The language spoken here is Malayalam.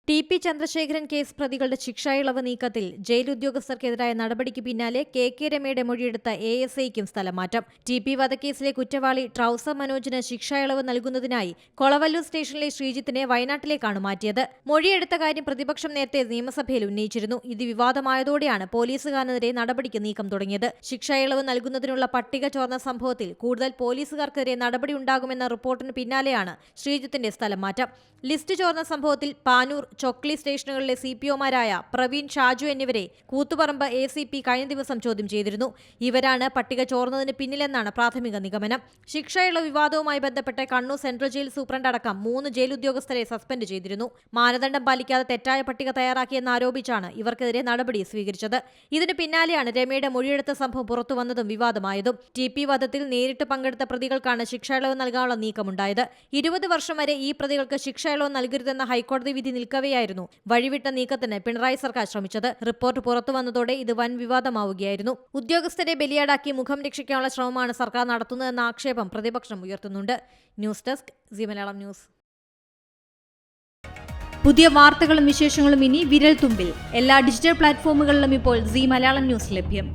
TP ചന്ദ്രശേഖരൻ കേസ് പ്രതികളുടെ ശിക്ഷായിളവ് നീക്കത്തിൽ ജയിൽ ഉദ്യോഗസ്ഥർക്കെതിരായ നടപടിക്ക് പിന്നാലെ KK രമയുടെ മൊഴിയെടുത്ത ASIക്കും സ്ഥലമാറ്റം. TP വധക്കേസിലെ കുറ്റവാളി ട്രൗസർ മനോജിന് ശിക്ഷായിളവ് നൽകുന്നതിനായി കൊളവല്ലൂർ സ്റ്റേഷനിലെ ശ്രീജിത്തിനെ വയനാട്ടിലേക്കാണ് മാറ്റിയത്. മൊഴിയെടുത്ത കാര്യം പ്രതിപക്ഷം നേരത്തെ നിയമസഭയിൽ ഉന്നയിച്ചിരുന്നു. ഇത് വിവാദമായതോടെയാണ് പോലീസുകാരനെതിരെ നടപടിക്ക് നീക്കം തുടങ്ങിയത്. ശിക്ഷായിളവ് നൽകുന്നതിനുള്ള പട്ടിക ചോർന്ന സംഭവത്തിൽ കൂടുതൽ പോലീസുകാർക്കെതിരെ നടപടിയുണ്ടാകുമെന്ന റിപ്പോർട്ടിന് പിന്നാലെയാണ് ശ്രീജിത്തിന്റെ സ്ഥലം മാറ്റം. ലിസ്റ്റ് ചോർന്ന സംഭവത്തിൽ പാനൂർ, ചൊക്ലി സ്റ്റേഷനുകളിലെ CPOമാരായ പ്രവീൺ, ഷാജു എന്നിവരെ കൂത്തുപറമ്പ് ACP കഴിഞ്ഞ ദിവസം ചോദ്യം ചെയ്തിരുന്നു. ഇവരാണ് പട്ടിക ചോർന്നതിന് പിന്നിലെന്നാണ് പ്രാഥമിക നിഗമനം. ശിക്ഷയുള്ള വിവാദവുമായി ബന്ധപ്പെട്ട് കണ്ണൂർ സെൻട്രൽ ജയിൽ സൂപ്രണ്ട് അടക്കം 3 ജയിൽ ഉദ്യോഗസ്ഥരെ സസ്പെൻഡ് ചെയ്തിരുന്നു. മാനദണ്ഡം പാലിക്കാതെ തെറ്റായ പട്ടിക തയ്യാറാക്കിയെന്നാരോപിച്ചാണ് ഇവർക്കെതിരെ നടപടി സ്വീകരിച്ചത്. ഇതിന് പിന്നാലെയാണ് രമയുടെ മൊഴിയെടുത്ത സംഭവം പുറത്തുവന്നതും വിവാദമായതും. TP വധത്തിൽ നേരിട്ട് പങ്കെടുത്ത പ്രതികൾക്കാണ് ശിക്ഷായിളവ് നൽകാനുള്ള നീക്കമുണ്ടായത്. 20 വർഷം വരെ ഈ പ്രതികൾക്ക് ശിക്ഷായിളവ് നൽകരുതെന്ന ഹൈക്കോടതി വിധി നിൽക്കവെയായിരുന്നു വഴിവിട്ട നീക്കത്തിന് പിണറായി സർക്കാർ ശ്രമിച്ചത്. റിപ്പോർട്ട് പുറത്തുവന്നതോടെ ഇത് വൻ വിവാദമാവുകയായിരുന്നു. ഉദ്യോഗസ്ഥരെ ബലിയാടാക്കി മുഖം രക്ഷിക്കാനുള്ള ശ്രമമാണ് സർക്കാർ നടത്തുന്നതെന്ന ആക്ഷേപം പ്രതിപക്ഷം ഉയർത്തുന്നുണ്ട്. News desk C Malayalam news. പുതിയ വാർത്തകളും വിശേഷങ്ങളും ഇനി വിരൽ തുമ്പിൽ. എല്ലാ ഡിജിറ്റൽ പ്ലാറ്റ്ഫോമുകളിലും ഇപ്പോൾ സി മലയാളം ന്യൂസ് ലഭ്യം.